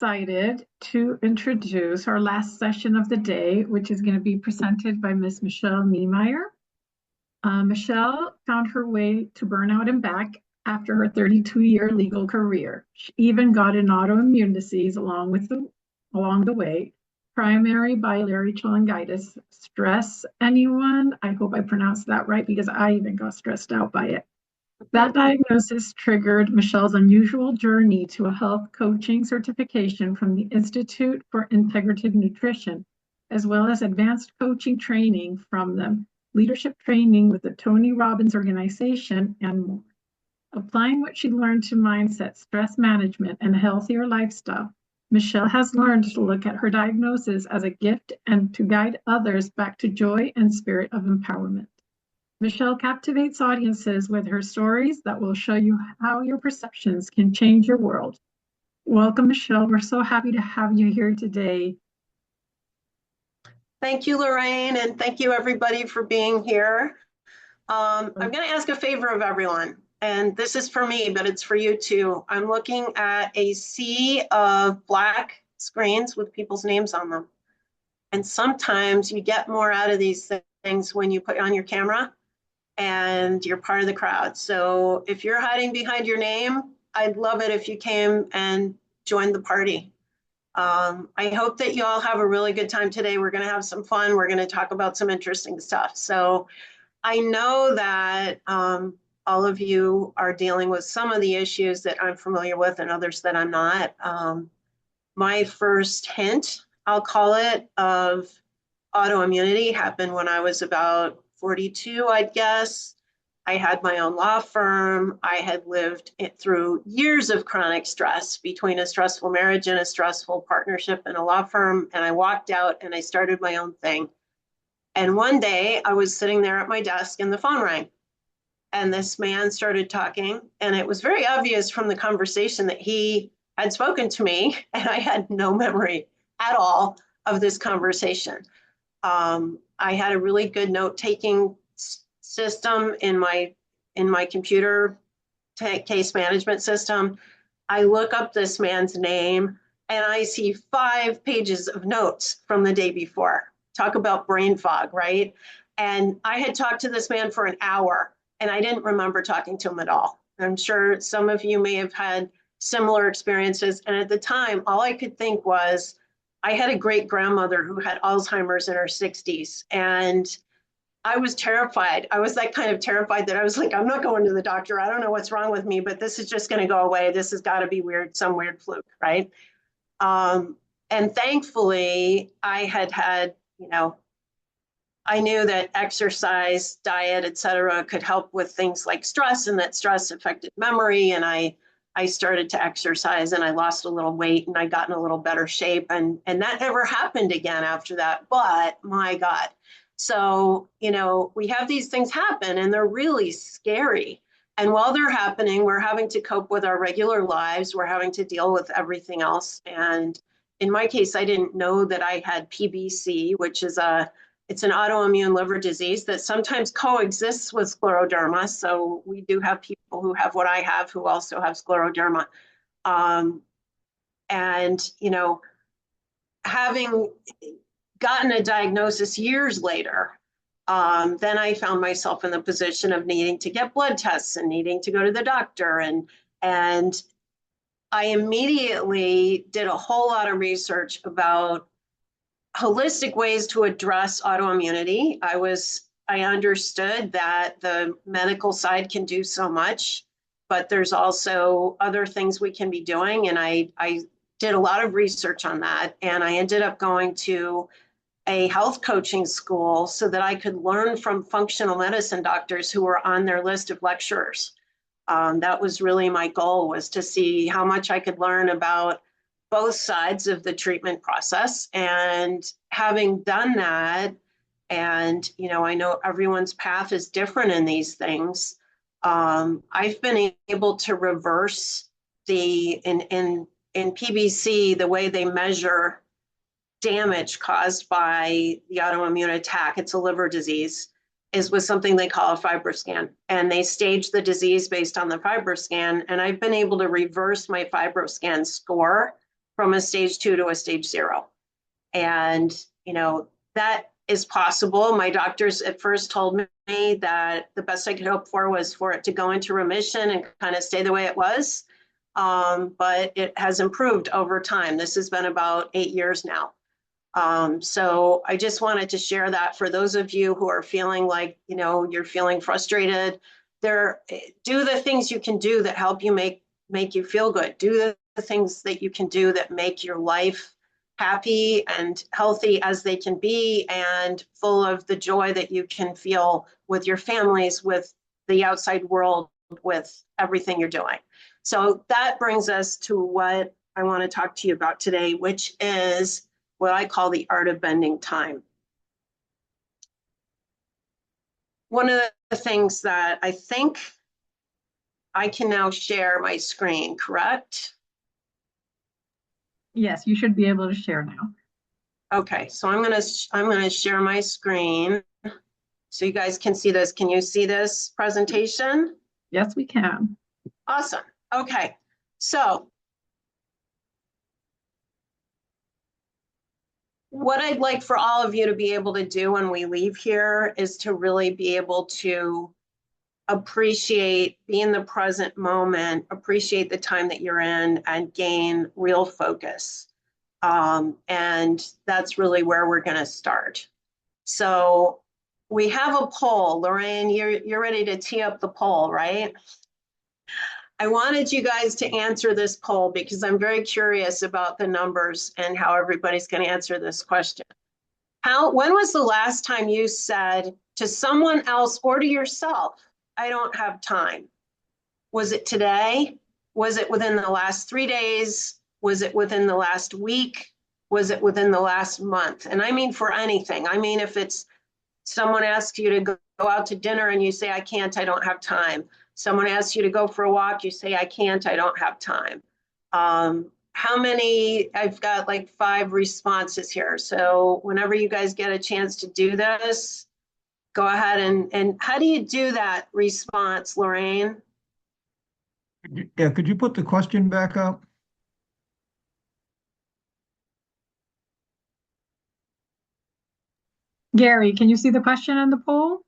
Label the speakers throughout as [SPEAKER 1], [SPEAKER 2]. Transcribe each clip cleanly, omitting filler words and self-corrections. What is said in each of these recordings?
[SPEAKER 1] excited to introduce our last session of the day, which is going to be presented by Miss Michelle Niemeyer. Michelle found her way to burnout and back after her 32-year legal career. She even got an autoimmune disease along the way, primary biliary cholangitis. Stress, anyone? I hope I pronounced that right because I even got stressed out by it. That diagnosis triggered Michelle's unusual journey to a health coaching certification from the Institute for Integrative Nutrition, as well as advanced coaching training from the leadership training with the Tony Robbins organization, and more. Applying what she learned to mindset, stress management, and a healthier lifestyle, Michelle has learned to look at her diagnosis as a gift and to guide others back to joy and spirit of empowerment. Michelle captivates audiences with her stories that will show you how your perceptions can change your world. Welcome, Michelle. We're so happy to have you here today.
[SPEAKER 2] Thank you, Lorraine, and thank you everybody for being here. I'm going to ask a favor of everyone, and this is for me, but it's for you too. I'm looking at a sea of black screens with people's names on them. And sometimes you get more out of these things when you put on your camera and you're part of the crowd. So if you're hiding behind your name, I'd love it if you came and joined the party. I hope that you all have a really good time today. We're going to have some fun. We're going to talk about some interesting stuff. So I know that all of you are dealing with some of the issues that I'm familiar with and others that I'm not. My first hint, I'll call it, of autoimmunity happened when I was about 42, I'd guess. I had my own law firm. I had lived through years of chronic stress between a stressful marriage and a stressful partnership in a law firm. And I walked out and I started my own thing. And one day I was sitting there at my desk and the phone rang. And this man started talking. And it was very obvious from the conversation that he had spoken to me. And I had no memory at all of this conversation. I had a really good note-taking system in my computer case management system. I look up this man's name and I see 5 pages of notes from the day before. Talk about brain fog, right? And I had talked to this man for an hour and I didn't remember talking to him at all. I'm sure some of you may have had similar experiences. And at the time, all I could think was, I had a great grandmother who had Alzheimer's in her 60s, and I was terrified. I was that kind of terrified that I was like, I'm not going to the doctor. I don't know what's wrong with me, but this is just going to go away. This has got to be weird, some weird fluke, right? And thankfully, I had, I knew that exercise, diet, et cetera, could help with things like stress, and that stress affected memory. And I started to exercise and I lost a little weight and I got in a little better shape. And that never happened again after that. But my God. So, we have these things happen and they're really scary. And while they're happening, we're having to cope with our regular lives. We're having to deal with everything else. And in my case, I didn't know that I had PBC, which is it's an autoimmune liver disease that sometimes coexists with scleroderma. So we do have people who have what I have who also have scleroderma. Having gotten a diagnosis years later, then I found myself in the position of needing to get blood tests and needing to go to the doctor. And I immediately did a whole lot of research about holistic ways to address autoimmunity. I understood that the medical side can do so much, but there's also other things we can be doing. And I did a lot of research on that. And I ended up going to a health coaching school so that I could learn from functional medicine doctors who were on their list of lecturers. That was really my goal, was to see how much I could learn about both sides of the treatment process. And having done that, and I know everyone's path is different in these things, I've been able to reverse in PBC, the way they measure damage caused by the autoimmune attack, it's a liver disease, is with something they call a fibroscan. And they stage the disease based on the fibroscan. And I've been able to reverse my fibroscan score from a stage 2 to a stage 0. And, that is possible. My doctors at first told me that the best I could hope for was for it to go into remission and kind of stay the way it was. But it has improved over time. This has been about 8 years now. So I just wanted to share that for those of you who are feeling like, you're feeling frustrated. Do the things you can do that help you make you feel good. Do the things that you can do that make your life happy and healthy as they can be, and full of the joy that you can feel with your families, with the outside world, with everything you're doing. So that brings us to what I want to talk to you about today, which is what I call the art of bending time. One of the things that I think I can now share my screen, correct?
[SPEAKER 1] Yes, you should be able to share now.
[SPEAKER 2] Okay, so I'm gonna share my screen so you guys can see this. Can you see this presentation?
[SPEAKER 1] Yes, we can.
[SPEAKER 2] Awesome. Okay, so what I'd like for all of you to be able to do when we leave here is to really be able to appreciate, be in the present moment, appreciate the time that you're in, and gain real focus. And that's really where we're going to start. So we have a poll. Lorraine, you're ready to tee up the poll, right? I wanted you guys to answer this poll because I'm very curious about the numbers and how everybody's going to answer this question. When was the last time you said to someone else or to yourself, I don't have time? Was it today? Was it within the last 3 days? Was it within the last week? Was it within the last month? And I mean for anything. I mean, if it's someone asks you to go out to dinner and you say, I can't, I don't have time. Someone asks you to go for a walk, you say, I can't, I don't have time. How many? I've got like 5 responses here. So whenever you guys get a chance to do this, go ahead and how do you do that response, Lorraine?
[SPEAKER 3] Yeah, could you put the question back up?
[SPEAKER 1] Gary, can you see the question in the poll?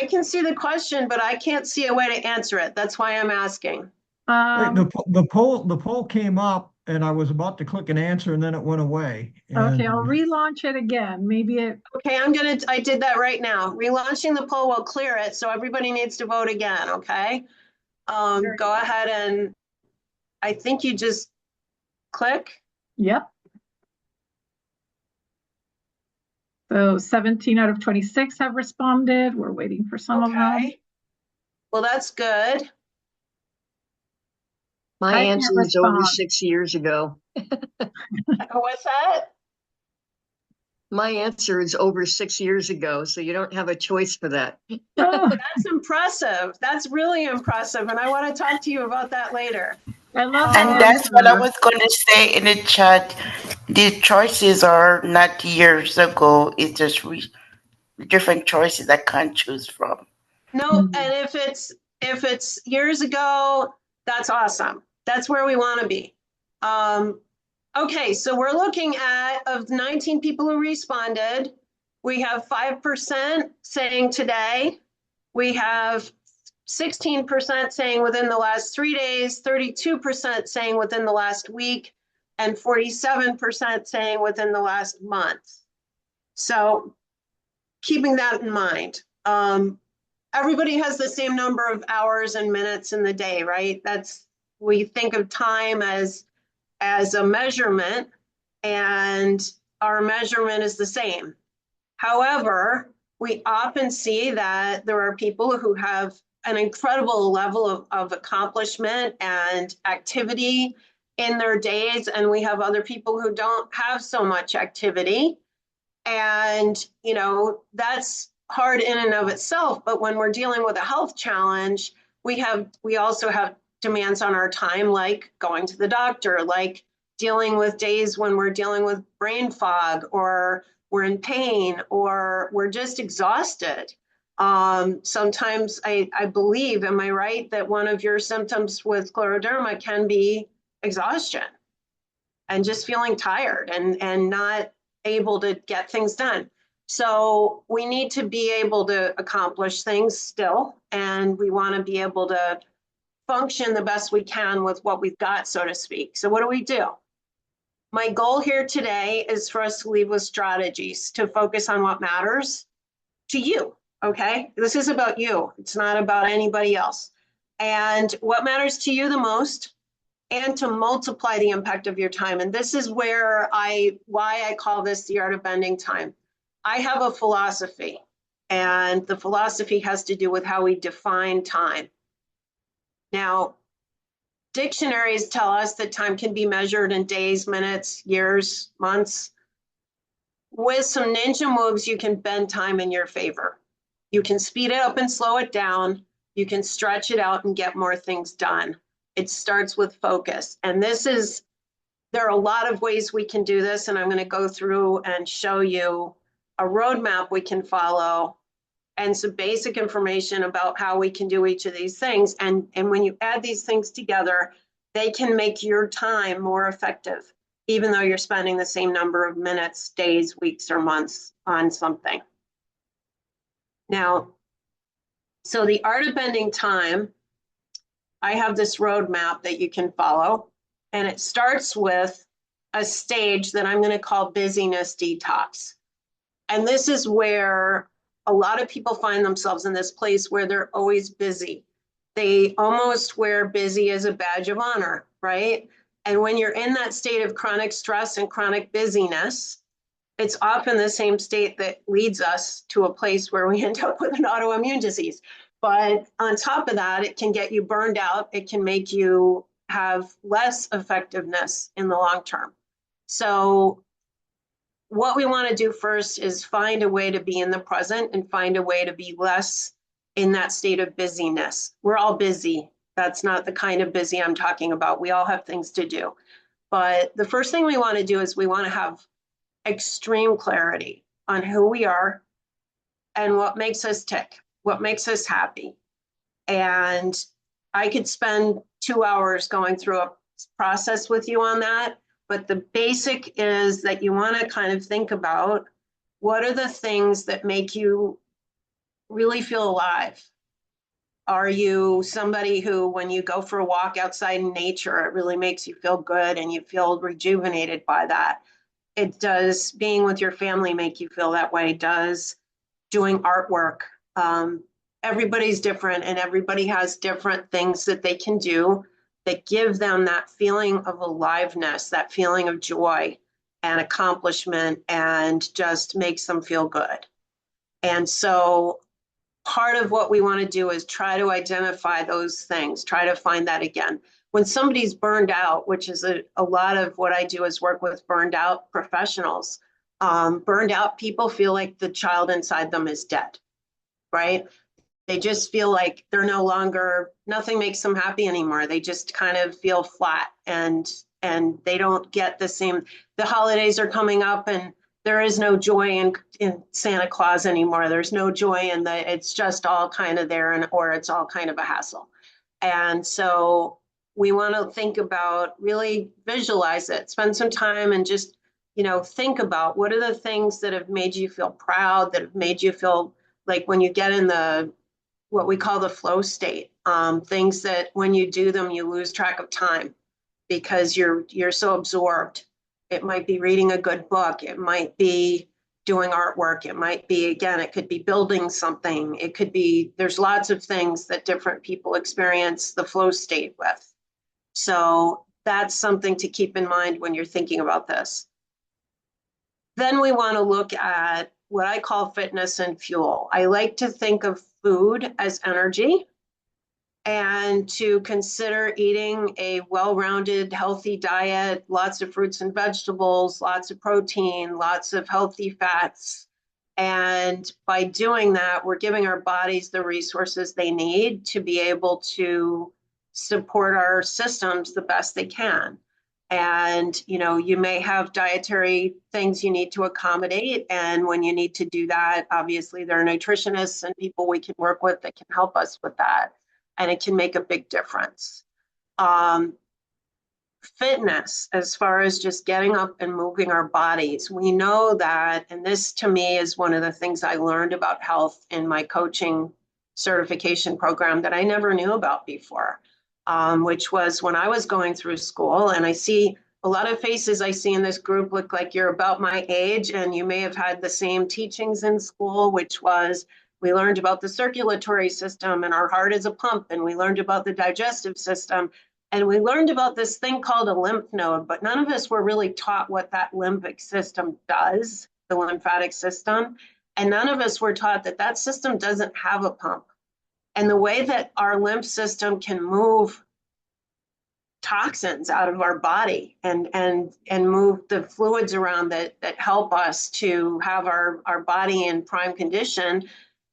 [SPEAKER 2] I can see the question, but I can't see a way to answer it. That's why I'm asking.
[SPEAKER 3] The poll came up and I was about to click an answer and then it went away.
[SPEAKER 1] Okay, I'll
[SPEAKER 3] And
[SPEAKER 1] relaunch it again. Maybe it.
[SPEAKER 2] Okay, I did that right now. Relaunching the poll will clear it, so everybody needs to vote again, okay? Go ahead and I think you just click.
[SPEAKER 1] Yep. So 17 out of 26 have responded. We're waiting for some of them.
[SPEAKER 2] Okay. Well, that's good.
[SPEAKER 4] My
[SPEAKER 1] I can't
[SPEAKER 4] answer is over
[SPEAKER 1] respond.
[SPEAKER 4] 6 years ago.
[SPEAKER 2] What's that?
[SPEAKER 4] My answer is over 6 years ago, so you don't have a choice for that.
[SPEAKER 1] Oh,
[SPEAKER 2] That's impressive. That's really impressive, and I want to talk to you about that later.
[SPEAKER 1] I love that
[SPEAKER 5] And that's what I
[SPEAKER 1] answer.
[SPEAKER 5] was going to say in the chat. The choices are not years ago. It's just different choices I can't choose from.
[SPEAKER 2] No, and if it's years ago, that's awesome. That's where we want to be. Okay, so we're looking at, of 19 people who responded, we have 5% saying today. We have 16% saying within the last 3 days, 32% saying within the last week, and 47% saying within the last month. So keeping that in mind. Everybody has the same number of hours and minutes in the day, right? We think of time as a measurement, and our measurement is the same. However, we often see that there are people who have an incredible level of accomplishment and activity in their days, and we have other people who don't have so much activity. And, that's hard in and of itself. But when we're dealing with a health challenge, we also have demands on our time, like going to the doctor, like dealing with days when we're dealing with brain fog, or we're in pain, or we're just exhausted. Sometimes I believe, am I right, that one of your symptoms with scleroderma can be exhaustion and just feeling tired and not able to get things done. So we need to be able to accomplish things still, and we want to be able to function the best we can with what we've got, so to speak. So what do? My goal here today is for us to leave with strategies to focus on what matters to you, okay? This is about you. It's not about anybody else. And what matters to you the most, and to multiply the impact of your time. And this is why I call this the art of bending time. I have a philosophy, and the philosophy has to do with how we define time. Now, dictionaries tell us that time can be measured in days, minutes, years, months. With some ninja moves, you can bend time in your favor. You can speed it up and slow it down. You can stretch it out and get more things done. It starts with focus. And there are a lot of ways we can do this, and I'm going to go through and show you a roadmap we can follow and some basic information about how we can do each of these things. And when you add these things together, they can make your time more effective, even though you're spending the same number of minutes, days, weeks, or months on something. Now, so the art of bending time, I have this roadmap that you can follow, and it starts with a stage that I'm going to call busyness detox. And this is where a lot of people find themselves in this place where they're always busy. They almost wear busy as a badge of honor, right? And when you're in that state of chronic stress and chronic busyness, it's often the same state that leads us to a place where we end up with an autoimmune disease. But on top of that, it can get you burned out. It can make you have less effectiveness in the long term. So what we want to do first is find a way to be in the present and find a way to be less in that state of busyness. We're all busy. That's not the kind of busy I'm talking about. We all have things to do. But the first thing we want to do is we want to have extreme clarity on who we are and what makes us tick, what makes us happy. And I could spend 2 hours going through a process with you on that. But the basic is that you want to kind of think about what are the things that make you really feel alive. Are you somebody who, when you go for a walk outside in nature, it really makes you feel good and you feel rejuvenated by that? Does being with your family make you feel that way? Does doing artwork? Everybody's different, and everybody has different things that they can do that give them that feeling of aliveness, that feeling of joy and accomplishment, and just makes them feel good. And so part of what we want to do is try to identify those things, try to find that again. When somebody's burned out, which is a lot of what I do is work with burned out professionals. Burned out people feel like the child inside them is dead, right? They just feel like they're no longer, nothing makes them happy anymore. They just kind of feel flat, and they don't get the same. The holidays are coming up, and there is no joy in Santa Claus anymore. There's no joy in it's just all kind of there, or it's all kind of a hassle. And so we want to think about, really visualize it, spend some time and just, think about what are the things that have made you feel proud, that have made you feel like when you get in what we call the flow state, things that when you do them, you lose track of time because you're so absorbed. It might be reading a good book. It might be doing artwork. It might be, again, it could be building something. It could be, there's lots of things that different people experience the flow state with. So that's something to keep in mind when you're thinking about this. Then we want to look at what I call fitness and fuel. I like to think of food as energy, and to consider eating a well-rounded, healthy diet, lots of fruits and vegetables, lots of protein, lots of healthy fats. And by doing that, we're giving our bodies the resources they need to be able to support our systems the best they can. And, you may have dietary things you need to accommodate. And when you need to do that, obviously there are nutritionists and people we can work with that can help us with that. And it can make a big difference. fitness, as far as just getting up and moving our bodies, we know that, and this to me is one of the things I learned about health in my coaching certification program that I never knew about before, which was when I was going through school. And I see a lot of faces I see in this group look like you're about my age, and you may have had the same teachings in school, which was we learned about the circulatory system and our heart is a pump, and we learned about the digestive system, and we learned about this thing called a lymph node, but none of us were really taught what that limbic system does, the lymphatic system, and none of us were taught that that system doesn't have a pump. And the way that our lymph system can move toxins out of our body and move the fluids around that help us to have our body in prime condition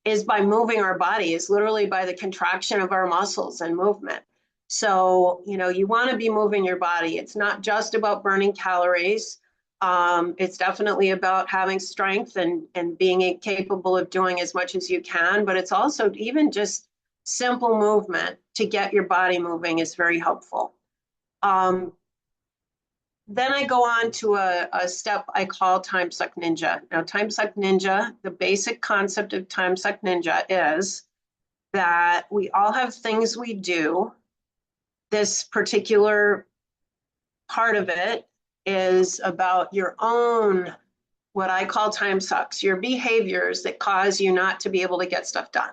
[SPEAKER 2] is by moving our body, is literally by the contraction of our muscles and movement. So, you know, you want to be moving your body. It's not just about burning calories. It's definitely about having strength and being capable of doing as much as you can, but it's also even just simple movement to get your body moving is very helpful. Then I go on to a step I call Time Suck Ninja. Now, Time Suck Ninja, the basic concept of Time Suck Ninja is that we all have things we do. This particular part of it is about your own, what I call time sucks, your behaviors that cause you not to be able to get stuff done.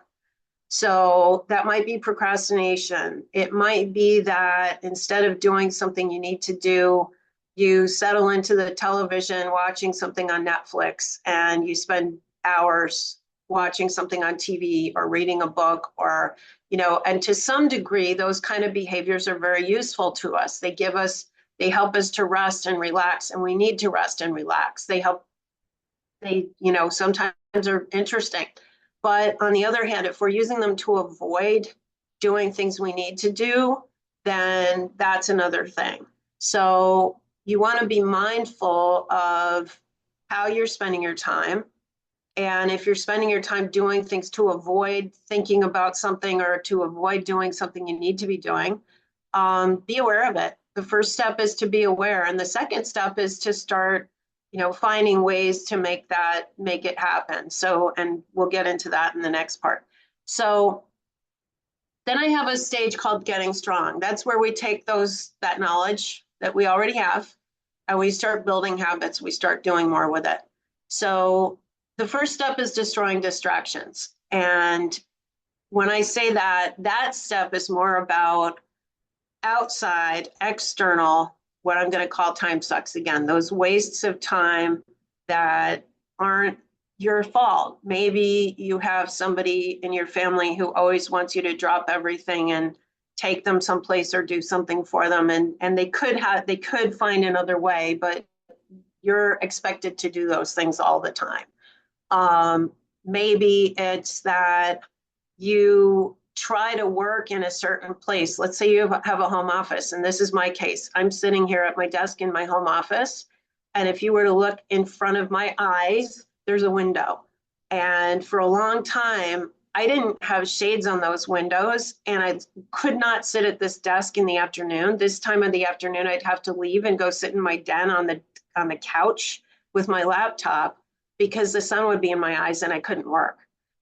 [SPEAKER 2] So that might be procrastination. It might be that instead of doing something you need to do, you settle into the television watching something on Netflix and you spend hours watching something on TV or reading a book, or, you know, and to some degree, those kind of behaviors are very useful to us. They help us to rest and relax, and we need to rest and relax. They, you know, sometimes are interesting. But on the other hand, if we're using them to avoid doing things we need to do, then that's another thing. So you want to be mindful of how you're spending your time. And if you're spending your time doing things to avoid thinking about something or to avoid doing something you need to be doing, be aware of it. The first step is to be aware. And the second step is to start, you know, finding ways to make it happen. So, and we'll get into that in the next part. So then I have a stage called Getting Strong. That's where we take that knowledge that we already have and we start building habits. We start doing more with it. So the first step is destroying distractions. And when I say that step is more about outside, external, what I'm going to call time sucks again, those wastes of time that aren't your fault. Maybe you have somebody in your family who always wants you to drop everything and take them someplace or do something for them. And they could find another way, but you're expected to do those things all the time. Maybe it's that you try to work in a certain place. Let's say you have a home office, and this is my case. I'm sitting here at my desk in my home office, and if you were to look in front of my eyes, there's a window. And for a long time, I didn't have shades on those windows, and I could not sit at this desk in the afternoon. This time of the afternoon, I'd have to leave and go sit in my den on the couch with my laptop because the sun would be in my eyes and I couldn't work.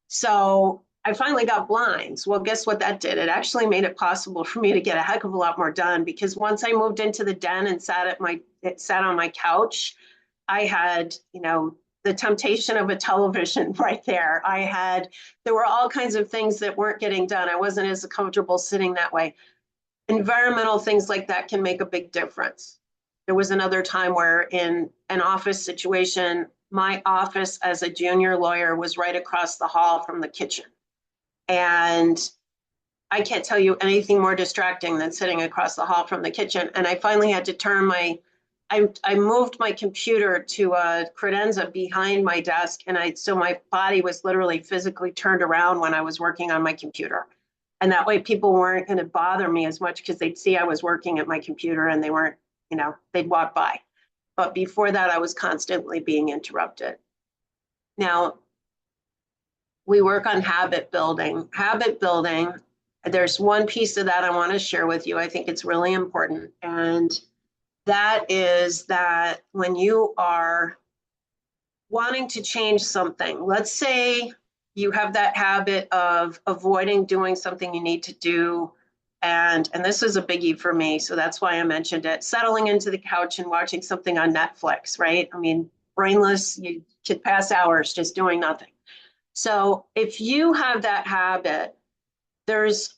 [SPEAKER 2] So I finally got blinds. Well, guess what that did? It actually made it possible for me to get a heck of a lot more done, because once I moved into the den and sat on my couch, I had, you know, the temptation of a television right there. There were all kinds of things that weren't getting done. I wasn't as comfortable sitting that way. Environmental things like that can make a big difference. There was another time where in an office situation, my office as a junior lawyer was right across the hall from the kitchen. And I can't tell you anything more distracting than sitting across the hall from the kitchen. And I finally had to turn I moved my computer to a credenza behind my desk. And so my body was literally physically turned around when I was working on my computer. And that way people weren't going to bother me as much because they'd see I was working at my computer and they weren't, you know, they'd walk by. But before that, I was constantly being interrupted. Now, we work on habit building. Habit building, there's one piece of that I want to share with you. I think it's really important. And that is that when you are wanting to change something, let's say you have that habit of avoiding doing something you need to do. And this is a biggie for me, so that's why I mentioned it. Settling into the couch and watching something on Netflix, right? I mean, brainless, you could pass hours just doing nothing. So if you have that habit, there's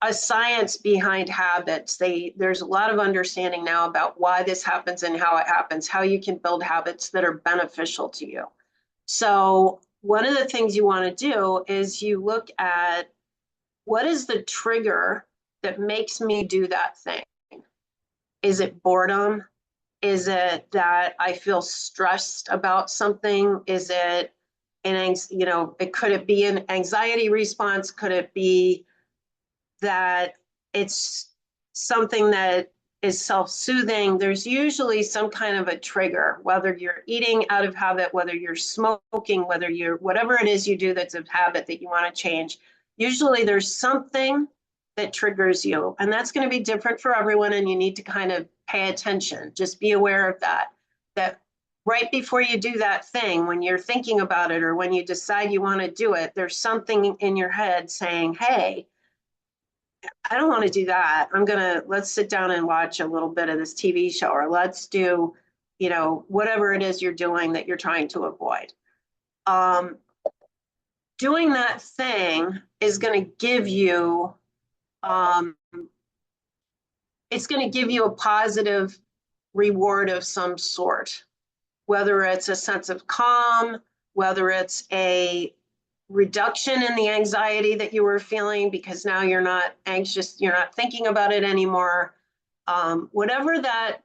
[SPEAKER 2] a science behind habits. There's a lot of understanding now about why this happens and how it happens, how you can build habits that are beneficial to you. So one of the things you want to do is you look at what is the trigger that makes me do that thing? Is it boredom? Is it that I feel stressed about something? Is it could it be an anxiety response? Could it be that it's something that is self-soothing? There's usually some kind of a trigger, whether you're eating out of habit, whether you're smoking, whether you're whatever it is you do that's a habit that you want to change. Usually there's something that triggers you, and that's going to be different for everyone, and you need to kind of pay attention. Just be aware of that right before you do that thing, when you're thinking about it or when you decide you want to do it, there's something in your head saying, hey, I don't want to do that. Let's sit down and watch a little bit of this TV show, or let's do, whatever it is you're doing that you're trying to avoid. Doing that thing is going to give you, it's going to give you a positive reward of some sort, whether it's a sense of calm, whether it's a reduction in the anxiety that you were feeling because now you're not anxious, you're not thinking about it anymore. Whatever that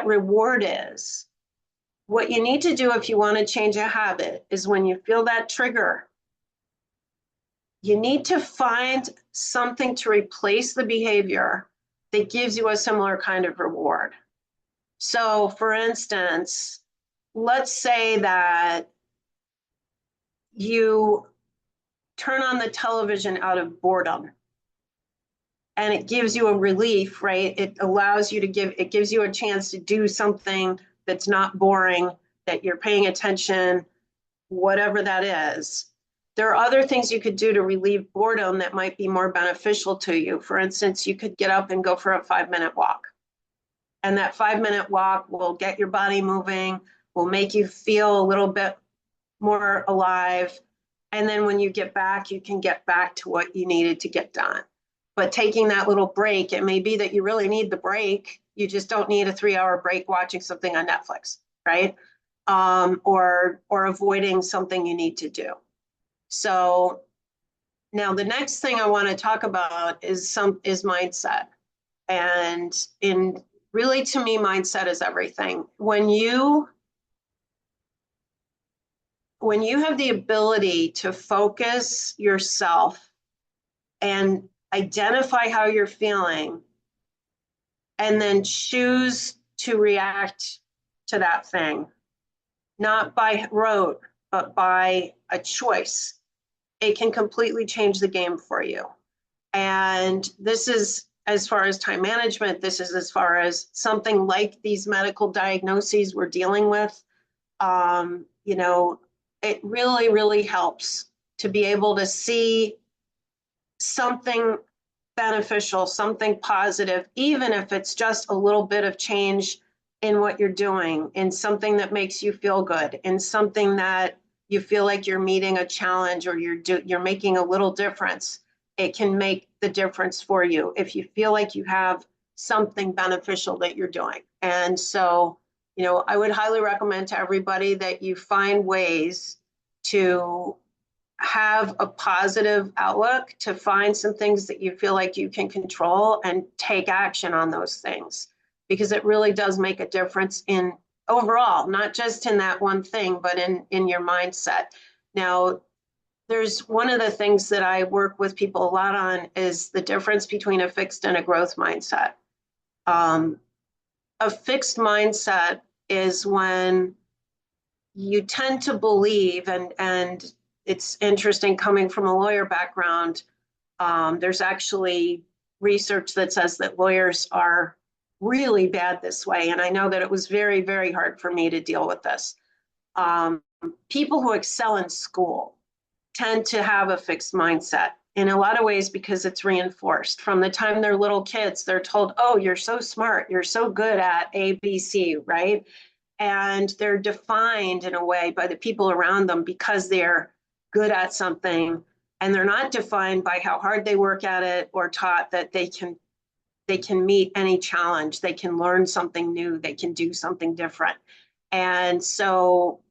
[SPEAKER 2] reward is, what you need to do if you want to change a habit is when you feel that trigger, you need to find something to replace the behavior that gives you a similar kind of reward. So for instance, let's say that you turn on the television out of boredom and it gives you a relief, right? It gives you a chance to do something that's not boring, that you're paying attention, whatever that is. There are other things you could do to relieve boredom that might be more beneficial to you. For instance, you could get up and go for a 5-minute walk. And that 5-minute walk will get your body moving, will make you feel a little bit more alive. And then when you get back, you can get back to what you needed to get done. But taking that little break, it may be that you really need the break. You just don't need a 3-hour break watching something on Netflix, right? Or avoiding something you need to do. So now the next thing I want to talk about is mindset. And really, to me, mindset is everything. When you have the ability to focus yourself and identify how you're feeling, and then choose to react to that thing, not by rote, but by a choice, it can completely change the game for you. And this is as far as time management, this is as far as something like these medical diagnoses we're dealing with. It really, really helps to be able to see something beneficial, something positive, even if it's just a little bit of change in what you're doing, in something that makes you feel good, in something that you feel like you're meeting a challenge or you're making a little difference. It can make the difference for you if you feel like you have something beneficial that you're doing. And so, I would highly recommend to everybody that you find ways to have a positive outlook, to find some things that you feel like you can control and take action on those things, because it really does make a difference in overall, not just in that one thing, but in your mindset. Now, there's one of the things that I work with people a lot on is the difference between a fixed and a growth mindset. A fixed mindset is when you tend to believe, and it's interesting coming from a lawyer background, there's actually research that says that lawyers are really bad this way. And I know that it was very, very hard for me to deal with this. People who excel in school tend to have a fixed mindset in a lot of ways because it's reinforced. From the time they're little kids, they're told, oh, you're so smart, you're so good at A, B, C, right? And they're defined in a way by the people around them because they're good at something, and they're not defined by how hard they work at it or taught that they can meet any challenge, they can learn something new, they can do something different. And so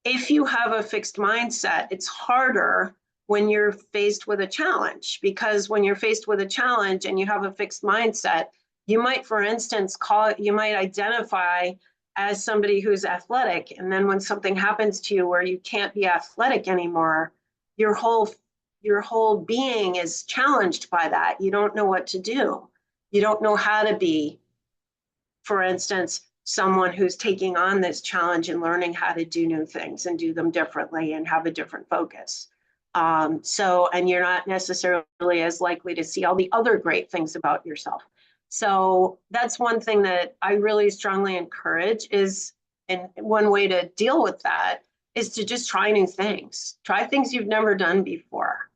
[SPEAKER 2] if you have a fixed mindset, it's harder when you're faced with a challenge, because when you're faced with a challenge and you have a fixed mindset, you might, for instance, you might identify as somebody who's athletic. And then when something happens to you where you can't be athletic anymore, your whole being is challenged by that. You don't know what to do. You don't know how to be, for instance, someone who's taking on this challenge and learning how to do new things and do them differently and have a different focus. And you're not necessarily as likely to see all the other great things about yourself. So that's one thing that I really strongly encourage is, and one way to deal with that is to just try new things. Try things you've never done before.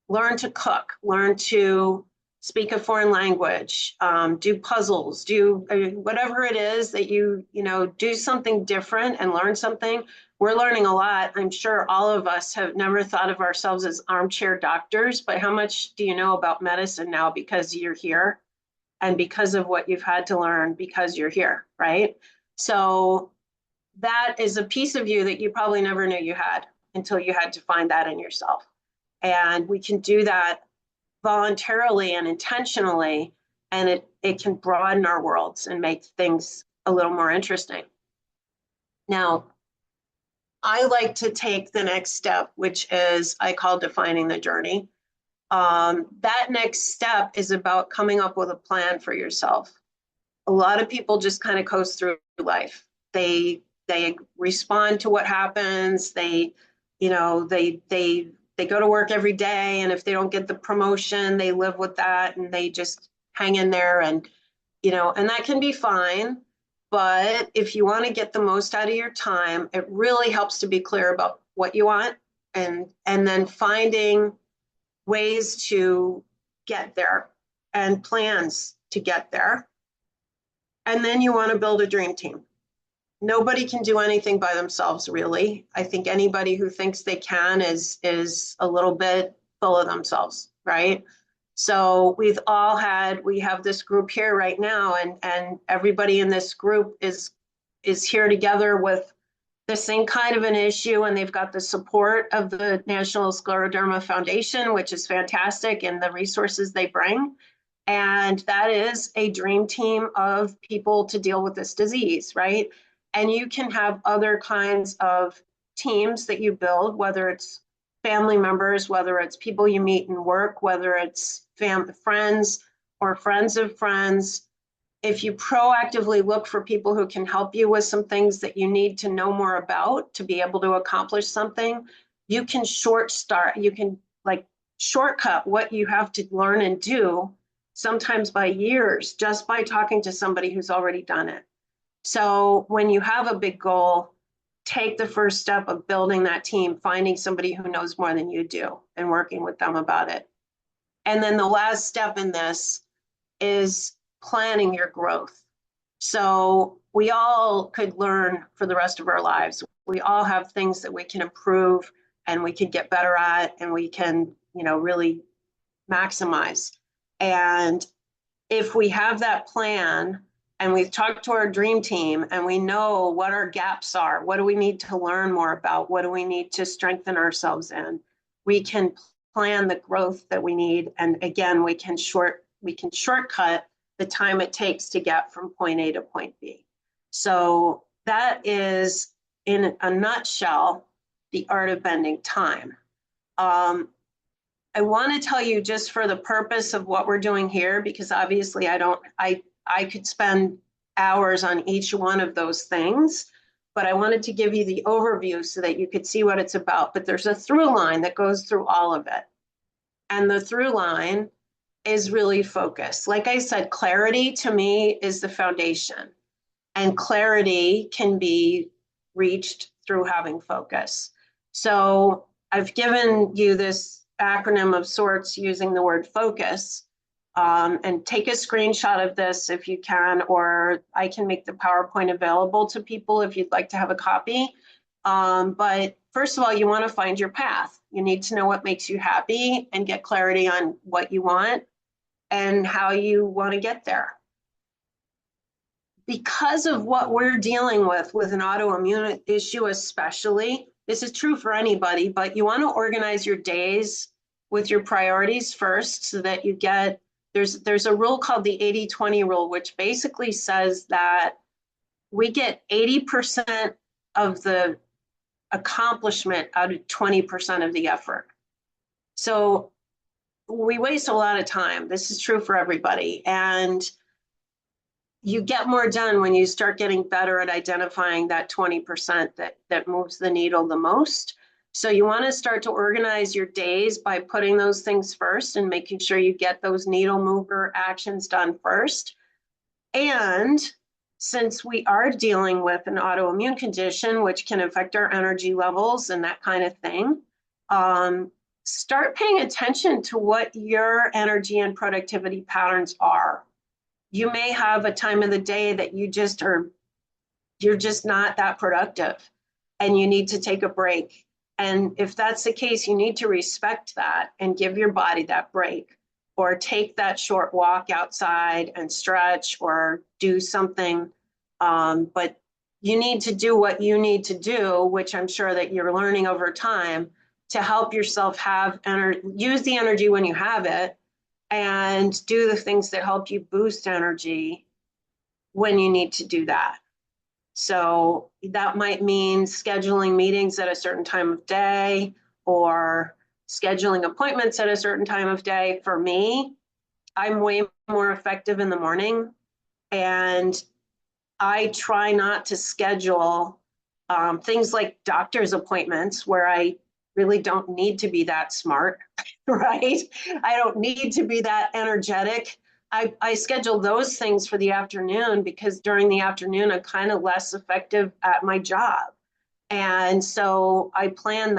[SPEAKER 2] Learn to cook, learn to speak a foreign language, do puzzles, do whatever it is that you do something different and learn something. We're learning a lot. I'm sure all of us have never thought of ourselves as armchair doctors, but how much do you know about medicine now because you're here and because of what you've had to learn because you're here, right? So that is a piece of you that you probably never knew you had until you had to find that in yourself. And we can do that voluntarily and intentionally, and it can broaden our worlds and make things a little more interesting. Now, I like to take the next step, which is I call defining the journey. That next step is about coming up with a plan for yourself. A lot of people just kind of coast through life. They respond to what happens. They go to work every day, and if they don't get the promotion, they live with that and they just hang in there, and that can be fine. But if you want to get the most out of your time, it really helps to be clear about what you want and then finding ways to get there and plans to get there. And then you want to build a dream team. Nobody can do anything by themselves, really. I think anybody who thinks they can is a little bit full of themselves, right? So we have this group here right now, and everybody in this group is here together with the same kind of an issue, and they've got the support of the National Scleroderma Foundation, which is fantastic, and the resources they bring. And that is a dream team of people to deal with this disease, right? And you can have other kinds of teams that you build, whether it's family members, whether it's people you meet in work, whether it's friends or friends of friends. If you proactively look for people who can help you with some things that you need to know more about to be able to accomplish something, you can shortcut what you have to learn and do, sometimes by years, just by talking to somebody who's already done it. So when you have a big goal, take the first step of building that team, finding somebody who knows more than you do and working with them about it. And then the last step in this is planning your growth. So we all could learn for the rest of our lives. We all have things that we can improve and we can get better at, and we can, really maximize. And if we have that plan, and we've talked to our dream team, and we know what our gaps are, what do we need to learn more about, what do we need to strengthen ourselves in, we can plan the growth that we need. And again, we can shortcut the time it takes to get from point A to point B. So that is, in a nutshell, the art of bending time. I want to tell you, just for the purpose of what we're doing here, because obviously I could spend hours on each one of those things, but I wanted to give you the overview so that you could see what it's about. But there's a through line that goes through all of it. And the through line is really focus. Like I said, clarity to me is the foundation, and clarity can be reached through having focus. So I've given you this acronym of sorts using the word focus, and take a screenshot of this if you can, or I can make the PowerPoint available to people if you'd like to have a copy. But first of all, you want to find your path. You need to know what makes you happy and get clarity on what you want and how you want to get there. Because of what we're dealing with an autoimmune issue especially, this is true for anybody, but you want to organize your days with your priorities first so that you get, there's a rule called the 80-20 rule, which basically says that we get 80% of the accomplishment out of 20% of the effort. So we waste a lot of time. This is true for everybody. And you get more done when you start getting better at identifying that 20% that moves the needle the most. So you want to start to organize your days by putting those things first and making sure you get those needle mover actions done first. And since we are dealing with an autoimmune condition, which can affect our energy levels and that kind of thing, start paying attention to what your energy and productivity patterns are. You may have a time of the day that you're just not that productive and you need to take a break. And if that's the case, you need to respect that and give your body that break, or take that short walk outside and stretch or do something. But you need to do what you need to do, which I'm sure that you're learning over time, to help yourself have use the energy when you have it, and do the things that help you boost energy when you need to do that. So that might mean scheduling meetings at a certain time of day, or scheduling appointments at a certain time of day. For me, I'm way more effective in the morning, and I try not to schedule things like doctor's appointments where I really don't need to be that smart, right? I don't need to be that energetic. I schedule those things for the afternoon because during the afternoon, I'm kind of less effective at my job. And so I plan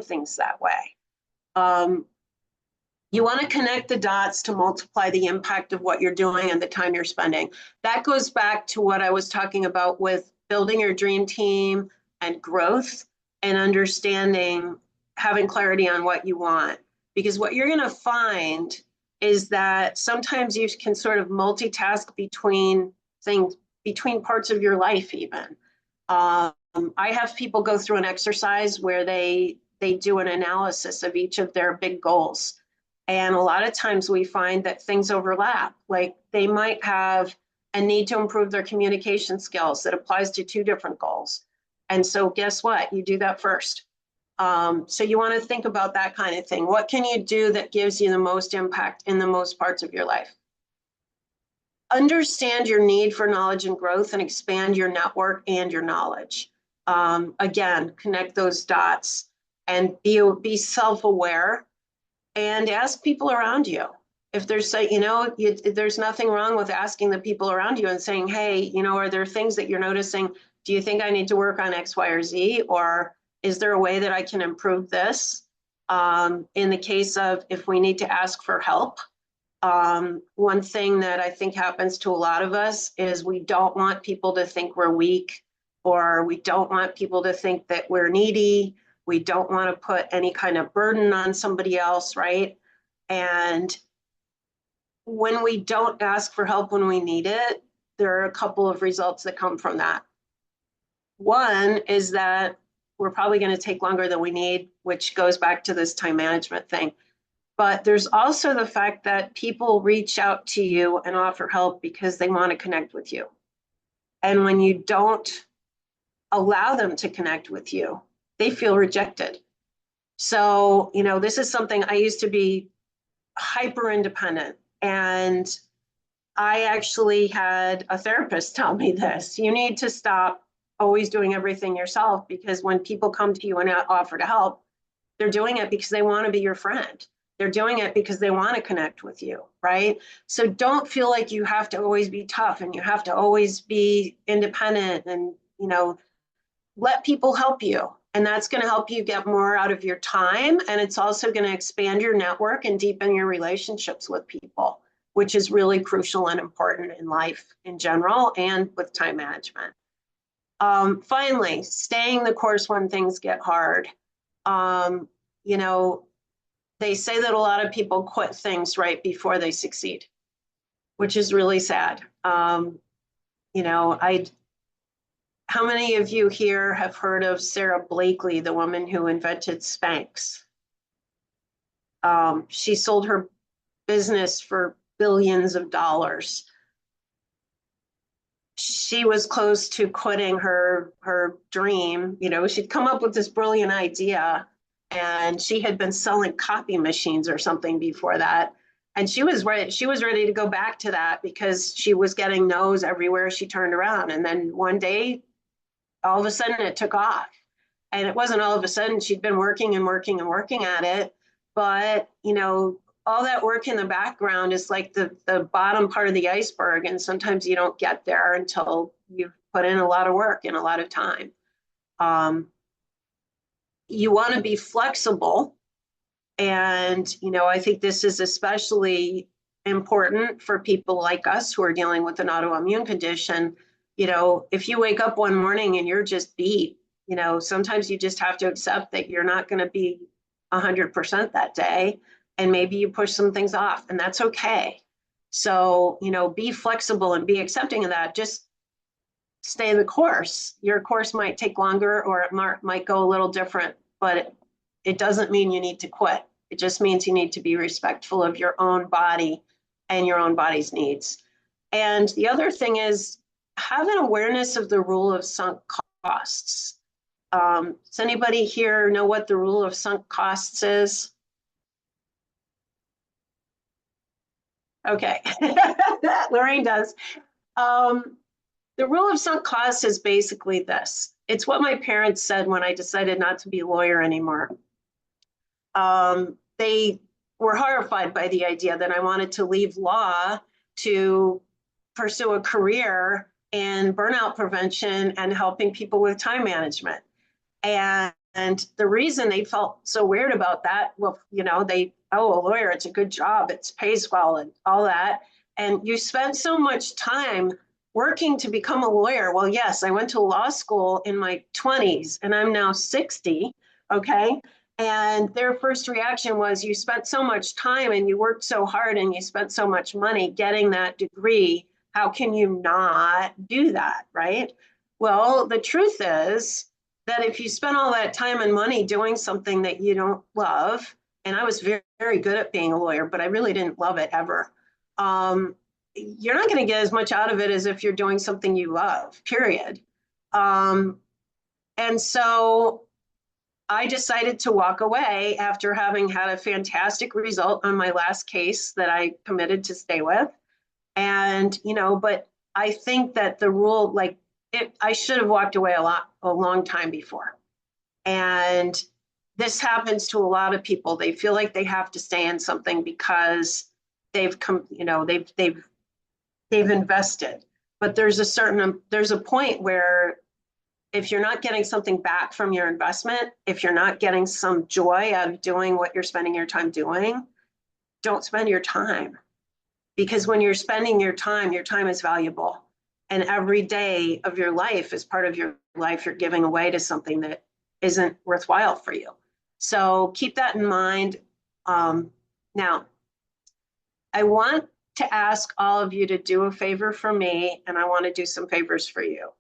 [SPEAKER 2] things that way. You want to connect the dots to multiply the impact of what you're doing and the time you're spending. That goes back to what I was talking about with building your dream team and growth, and understanding, having clarity on what you want. Because what you're going to find is that sometimes you can sort of multitask between things, between parts of your life even. I have people go through an exercise where they do an analysis of each of their big goals. And a lot of times we find that things overlap. Like they might have a need to improve their communication skills that applies to 2 different goals. And so guess what? You do that first. So you want to think about that kind of thing. What can you do that gives you the most impact in the most parts of your life? Understand your need for knowledge and growth, and expand your network and your knowledge. Again, connect those dots and be self-aware, and ask people around you. If there's, there's nothing wrong with asking the people around you and saying, hey, are there things that you're noticing? Do you think I need to work on X, Y, or Z? Or is there a way that I can improve this? In the case of if we need to ask for help, one thing that I think happens to a lot of us is we don't want people to think we're weak, or we don't want people to think that we're needy. We don't want to put any kind of burden on somebody else, right? And when we don't ask for help when we need it, there are a couple of results that come from that. One is that we're probably going to take longer than we need, which goes back to this time management thing. But there's also the fact that people reach out to you and offer help because they want to connect with you. And when you don't allow them to connect with you, they feel rejected. So, this is something I used to be hyper independent. And I actually had a therapist tell me this: you need to stop always doing everything yourself, because when people come to you and offer to help, they're doing it because they want to be your friend. They're doing it because they want to connect with you, right? So don't feel like you have to always be tough and you have to always be independent, and, let people help you. And that's going to help you get more out of your time. And it's also going to expand your network and deepen your relationships with people, which is really crucial and important in life in general and with time management. Finally, staying the course when things get hard. They say that a lot of people quit things right before they succeed, which is really sad. How many of you here have heard of Sarah Blakely, the woman who invented Spanx? She sold her business for billions of dollars. She was close to quitting her dream. She'd come up with this brilliant idea, and she had been selling copy machines or something before that. And she was ready to go back to that because she was getting no's everywhere she turned around. And then one day, all of a sudden it took off. And it wasn't all of a sudden. She'd been working and working and working at it. But, all that work in the background is like the bottom part of the iceberg. And sometimes you don't get there until you've put in a lot of work and a lot of time. You want to be flexible. And, I think this is especially important for people like us who are dealing with an autoimmune condition. If you wake up one morning and you're just beat, sometimes you just have to accept that you're not going to be 100% that day. And maybe you push some things off, and that's okay. So, be flexible and be accepting of that. Just stay the course. Your course might take longer, or it might go a little different, but it doesn't mean you need to quit. It just means you need to be respectful of your own body and your own body's needs. And the other thing is, have an awareness of the rule of sunk costs. Does anybody here know what the rule of sunk costs is? Okay, Lorraine does. The rule of sunk costs is basically this. It's what my parents said when I decided not to be a lawyer anymore. They were horrified by the idea that I wanted to leave law to pursue a career in burnout prevention and helping people with time management. And the reason they felt so weird about that, well, a lawyer, it's a good job, it pays well and all that. And you spend so much time working to become a lawyer. Well, yes, I went to law school in my 20s and I'm now 60, okay? And their first reaction was, you spent so much time and you worked so hard and you spent so much money getting that degree. How can you not do that, right? Well, the truth is that if you spend all that time and money doing something that you don't love, and I was very, very good at being a lawyer, but I really didn't love it ever. You're not going to get as much out of it as if you're doing something you love, period. And so I decided to walk away after having had a fantastic result on my last case that I committed to stay with. And, but I think that the rule, I should have walked away a long time before. And this happens to a lot of people. They feel like they have to stay in something because they've invested. But there's a point where if you're not getting something back from your investment, if you're not getting some joy out of doing what you're spending your time doing, don't spend your time. Because when you're spending your time is valuable. And every day of your life is part of your life you're giving away to something that isn't worthwhile for you. So keep that in mind. Now, I want to ask all of you to do a favor for me, and I want to do some favors for you.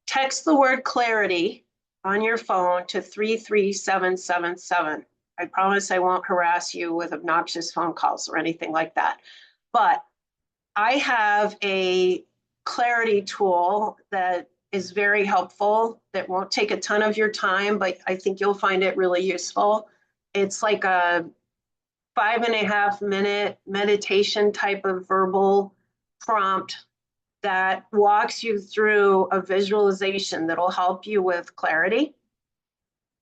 [SPEAKER 2] Text the word clarity on your phone to 33777. I promise I won't harass you with obnoxious phone calls or anything like that. But I have a clarity tool that is very helpful, that won't take a ton of your time, but I think you'll find it really useful. It's like a 5.5-minute meditation type of verbal prompt that walks you through a visualization that'll help you with clarity.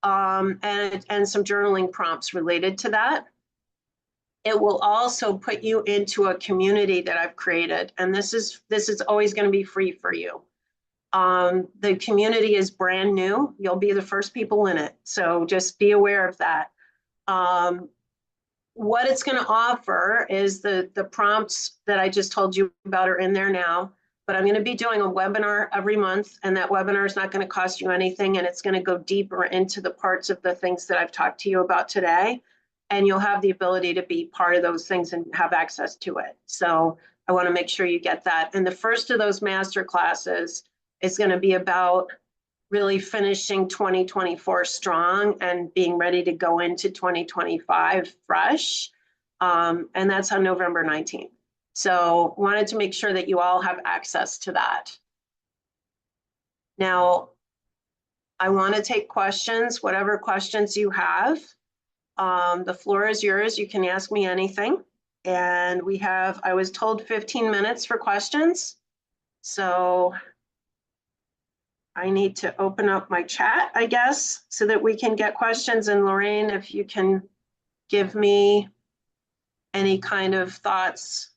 [SPEAKER 2] and some journaling prompts related to that. It will also put you into a community that I've created, and this is always going to be free for you. The community is brand new. You'll be the first people in it, so just be aware of that. What it's going to offer is the prompts that I just told you about are in there now, but I'm going to be doing a webinar every month, and that webinar is not going to cost you anything, and it's going to go deeper into the parts of the things that I've talked to you about today, and you'll have the ability to be part of those things and have access to it. So I want to make sure you get that. And the first of those master classes is going to be about really finishing 2024 strong and being ready to go into 2025 fresh. And that's on November 19th. So wanted to make sure that you all have access to that. Now, I want to take questions, whatever questions you have. The floor is yours. You can ask me anything. And we have, I was told 15 minutes for questions. So I need to open up my chat, I guess, so that we can get questions. And Lorraine, if you can give me any kind of thoughts.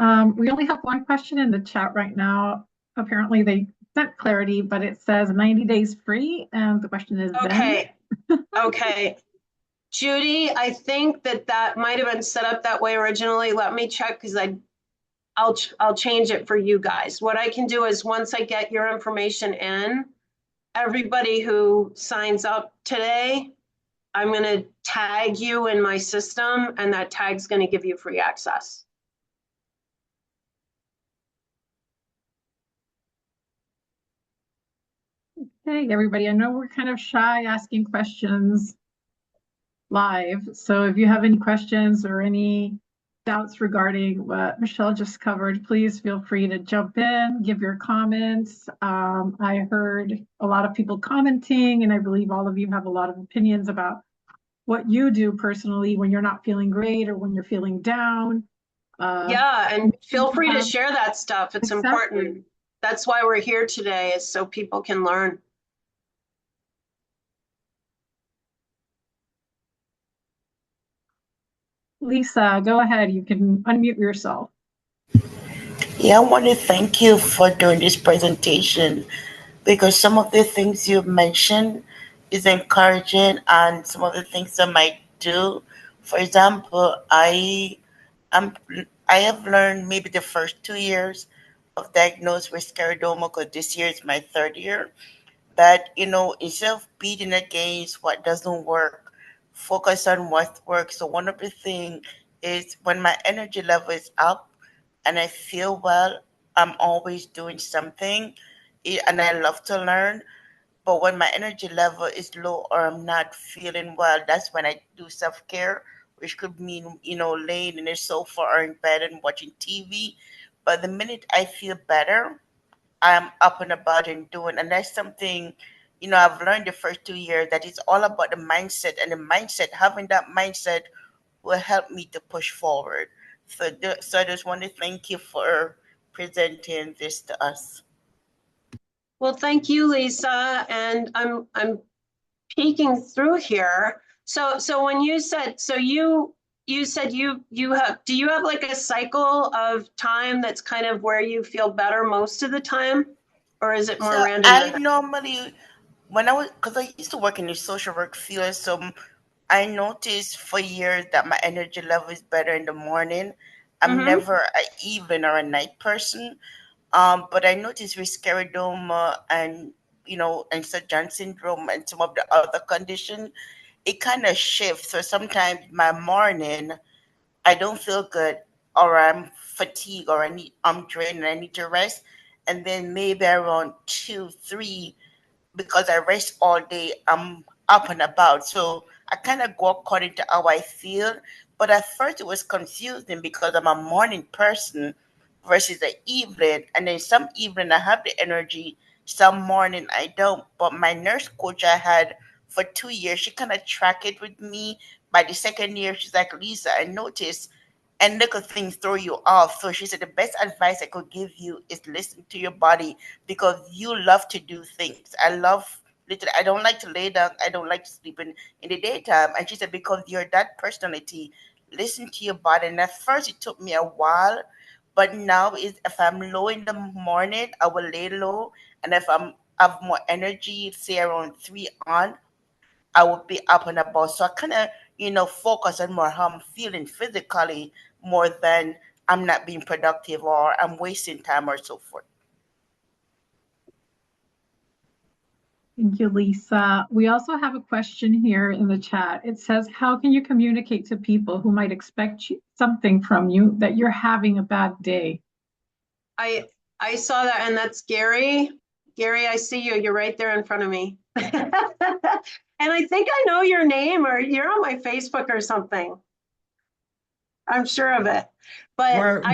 [SPEAKER 1] We only have one question in the chat right now. Apparently they sent clarity, but it says 90 days free. And the question is,
[SPEAKER 2] okay. Okay. Judy, I think that might have been set up that way originally. Let me check, because I'll change it for you guys. What I can do is once I get your information in, everybody who signs up today, I'm going to tag you in my system, and that tag's going to give you free access.
[SPEAKER 1] Hey, everybody, I know we're kind of shy asking questions live. So if you have any questions or any doubts regarding what Michelle just covered, please feel free to jump in, give your comments. I heard a lot of people commenting, and I believe all of you have a lot of opinions about what you do personally when you're not feeling great or when you're feeling down.
[SPEAKER 2] Yeah, and feel free to share that stuff. It's
[SPEAKER 1] Exactly.
[SPEAKER 2] important. That's why we're here today, is so people can learn.
[SPEAKER 1] Lisa, go ahead. You can unmute yourself.
[SPEAKER 5] Yeah, I want to thank you for doing this presentation, because some of the things you mentioned is encouraging, and some of the things I might do. For example, am I have learned maybe the first 2 years of diagnosed with scleroderma, because this year is my third year, that instead of beating against what doesn't work, focus on what works. So one of the things is, when my energy level is up and I feel well, I'm always doing something, and I love to learn. But when my energy level is low or I'm not feeling well, that's when I do self care, which could mean, laying in a sofa or in bed and watching TV. But the minute I feel better, I'm up and about and doing. And that's something, I've learned the first 2 years, that it's all about the mindset. And the mindset, having that mindset will help me to push forward. So I just want to thank you for presenting this to us.
[SPEAKER 2] Well, thank you, Lisa. And I'm peeking through here. So when you said, you said you have, do you have like a cycle of time that's kind of where you feel better most of the time? Or is it more
[SPEAKER 5] So
[SPEAKER 2] random?
[SPEAKER 5] I normally, because I used to work in the social work field, so I noticed for years that my energy level is better in the morning. I'm never an evening or a night person. But I noticed with scleroderma and and Sir John syndrome and some of the other conditions, it kind of shifts. So sometimes my morning I don't feel good, or I'm fatigued, or I'm drained and I need to rest. And then maybe around 2, 3, because I rest all day, I'm up and about. So I kind of go according to how I feel. But at first it was confusing, because I'm a morning person versus the evening. And then some evening I have the energy, some morning I don't. But my nurse coach I had for 2 years, she kind of tracked it with me. By the second year, she's like, Lisa, I noticed and little things throw you off. So she said the best advice I could give you is listen to your body, because you love to do things. I love literally, I don't like to lay down. I don't like to sleep in the daytime. And she said, because you're that personality, listen to your body. And at first it took me a while, but now is if I'm low in the morning, I will lay low. And if I'm have more energy, say around 3 on, I will be up and about. So I kind of, focus on more how I'm feeling physically more than I'm not being productive or I'm wasting time or so forth.
[SPEAKER 1] Thank you, Lisa. We also have a question here in the chat. It says, how can you communicate to people who might expect something from you that you're having a bad day?
[SPEAKER 2] I saw that, and that's Gary. Gary, I see you. You're right there in front of me. And I think I know your name, or you're on my Facebook or something. I'm sure of it. But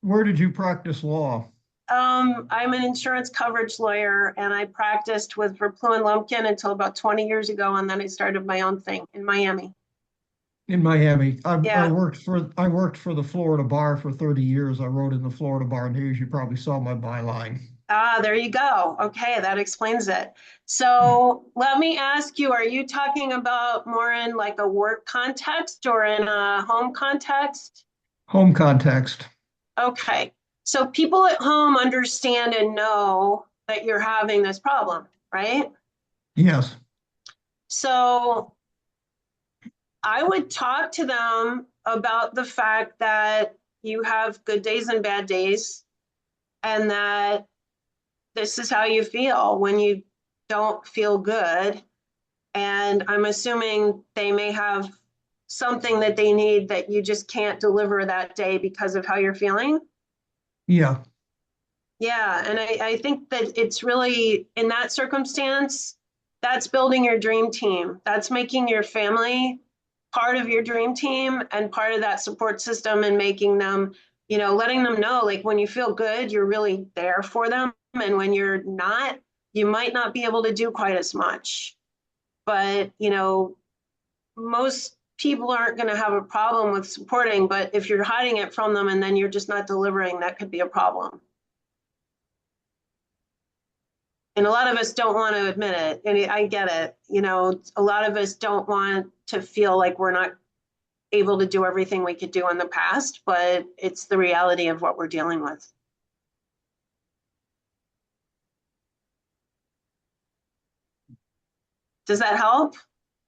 [SPEAKER 3] where did you practice law?
[SPEAKER 2] I'm an insurance coverage lawyer, and I practiced with Verplu and Lumpkin until about 20 years ago, and then I started my own thing in Miami.
[SPEAKER 3] In Miami.
[SPEAKER 2] Yeah.
[SPEAKER 3] I worked for the Florida bar for 30 years. I wrote in the Florida Bar News. You probably saw my byline.
[SPEAKER 2] Ah, there you go. Okay, that explains it. So let me ask you, are you talking about more in like a work context or in a home context?
[SPEAKER 3] Home context.
[SPEAKER 2] Okay, so people at home understand and know that you're having this problem, right?
[SPEAKER 3] Yes.
[SPEAKER 2] So I would talk to them about the fact that you have good days and bad days, and that this is how you feel when you don't feel good. And I'm assuming they may have something that they need that you just can't deliver that day because of how you're feeling.
[SPEAKER 3] Yeah.
[SPEAKER 2] Yeah, and I think that it's really, in that circumstance, that's building your dream team. That's making your family part of your dream team and part of that support system, and making them, letting them know, like, when you feel good, you're really there for them. And when you're not, you might not be able to do quite as much. But, most people aren't going to have a problem with supporting, but if you're hiding it from them and then you're just not delivering, that could be a problem. And a lot of us don't want to admit it. And I get it. A lot of us don't want to feel like we're not able to do everything we could do in the past, but it's the reality of what we're dealing with. Does that help?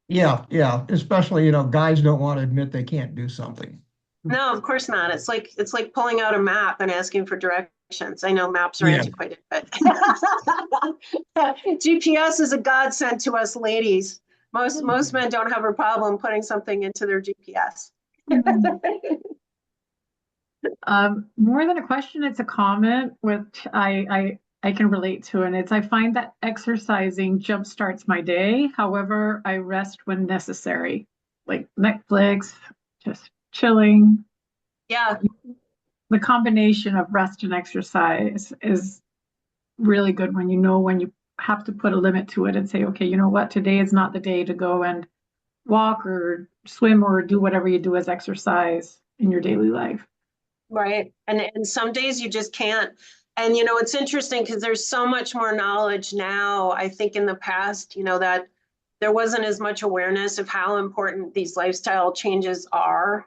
[SPEAKER 3] Yeah, yeah. Especially, guys don't want to admit they can't do something.
[SPEAKER 2] No, of course not. It's like pulling out a map and asking for directions. I know maps are antiquated, but GPS is a godsend to us ladies. Most men don't have a problem putting something into their GPS.
[SPEAKER 1] More than a question, it's a comment which I can relate to, and it's, I find that exercising jumpstarts my day. However, I rest when necessary, like Netflix, just chilling.
[SPEAKER 2] Yeah.
[SPEAKER 1] The combination of rest and exercise is really good when you have to put a limit to it and say, okay, you know what, today is not the day to go and walk or swim or do whatever you do as exercise in your daily life.
[SPEAKER 2] Right. And some days you just can't. And, it's interesting because there's so much more knowledge now. I think in the past, that there wasn't as much awareness of how important these lifestyle changes are.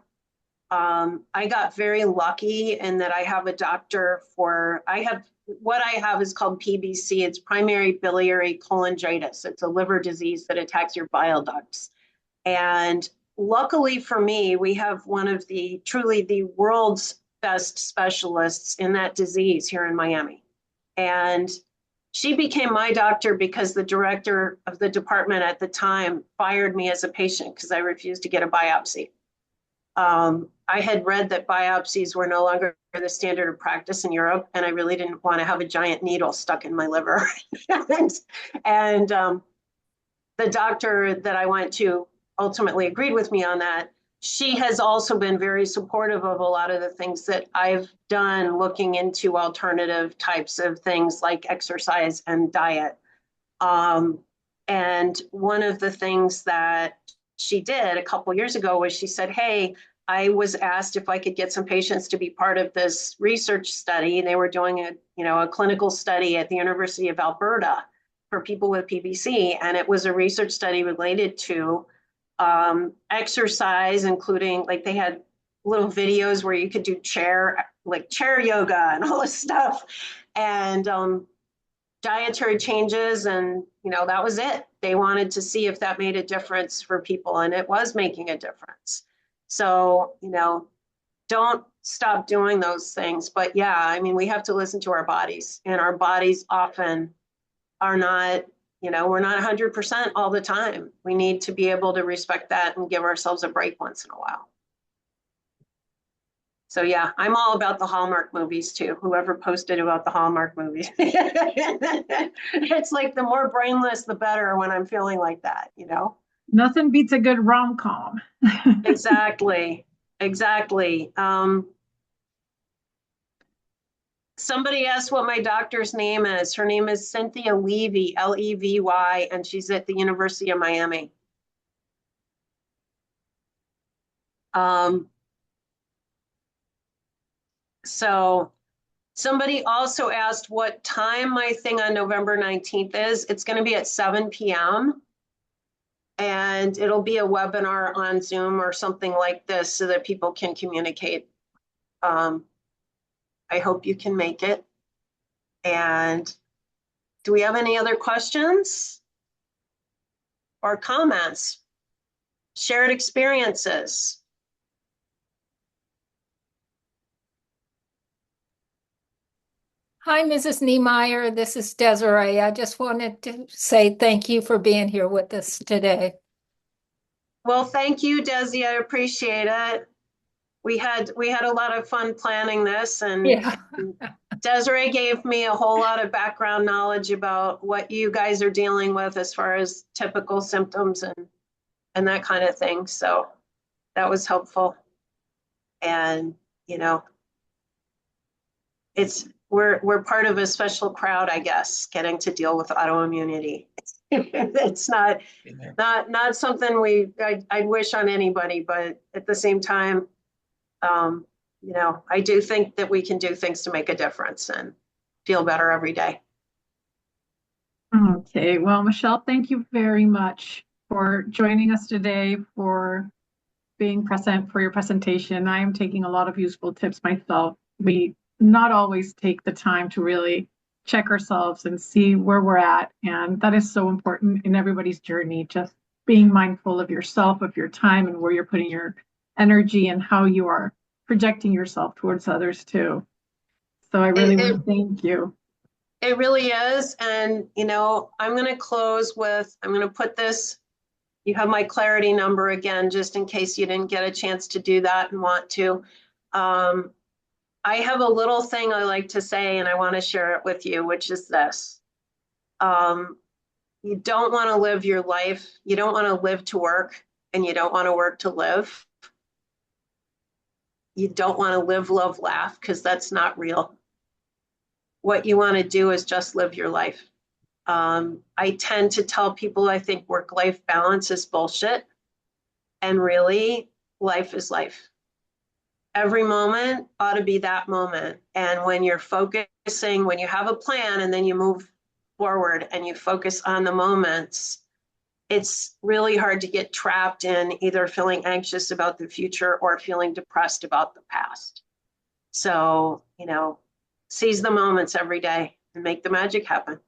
[SPEAKER 2] I got very lucky in that I have a doctor what I have is called PBC. It's primary biliary cholangitis. It's a liver disease that attacks your bile ducts. And luckily for me, we have one of truly the world's best specialists in that disease here in Miami. And she became my doctor because the director of the department at the time fired me as a patient because I refused to get a biopsy. I had read that biopsies were no longer the standard of practice in Europe, and I really didn't want to have a giant needle stuck in my liver. and the doctor that I went to ultimately agreed with me on that. She has also been very supportive of a lot of the things that I've done, looking into alternative types of things like exercise and diet. And one of the things that she did a couple years ago was she said, hey, I was asked if I could get some patients to be part of this research study. They were doing a clinical study at the University of Alberta. for people with PBC, and it was a research study related to exercise, including like they had little videos where you could do chair yoga and all this stuff, and dietary changes, and that was it. They wanted to see if that made a difference for people, and it was making a difference. So don't stop doing those things. But yeah, I mean, we have to listen to our bodies, and our bodies often are not, we're not 100% all the time. We need to be able to respect that and give ourselves a break once in a while. So yeah, I'm all about the Hallmark movies too. Whoever posted about the Hallmark movies. It's like the more brainless, the better when I'm feeling like that,
[SPEAKER 1] Nothing beats a good rom-com.
[SPEAKER 2] Exactly. Exactly. Somebody asked what my doctor's name is. Her name is Cynthia Levy, Levy, and she's at the University of Miami. So somebody also asked what time my thing on November 19th is. It's going to be at 7 p.m. And it'll be a webinar on Zoom or something like this so that people can communicate. I hope you can make it. And do we have any other questions or comments? Shared experiences?
[SPEAKER 6] Hi, Mrs. Niemeyer. This is Desiree. I just wanted to say thank you for being here with us today.
[SPEAKER 2] Well, thank you, Desi. I appreciate it. We had a lot of fun planning this, and
[SPEAKER 6] Yeah.
[SPEAKER 2] Desiree gave me a whole lot of background knowledge about what you guys are dealing with as far as typical symptoms and that kind of thing. So that was helpful. And we're part of a special crowd, I guess, getting to deal with autoimmunity. It's not something I'd wish on anybody, but at the same time, I do think that we can do things to make a difference and feel better every day.
[SPEAKER 1] Okay, well, Michelle, thank you very much for joining us today, for being present for your presentation. I am taking a lot of useful tips myself. We not always take the time to really check ourselves and see where we're at. And that is so important in everybody's journey, just being mindful of yourself, of your time, and where you're putting your energy and how you are projecting yourself towards others too. So I really want to thank you.
[SPEAKER 2] It really is. And, I'm going to close with, I'm going to put this, you have my clarity number again, just in case you didn't get a chance to do that and want to. I have a little thing I like to say, and I want to share it with you, which is this. You don't want to live your life. You don't want to live to work, and you don't want to work to live. You don't want to live, love, laugh, because that's not real. What you want to do is just live your life. I tend to tell people I think work-life balance is bullshit. And really, life is life. Every moment ought to be that moment. And when you're focusing, when you have a plan and then you move forward and you focus on the moments, it's really hard to get trapped in either feeling anxious about the future or feeling depressed about the past. So, seize the moments every day and make the magic happen.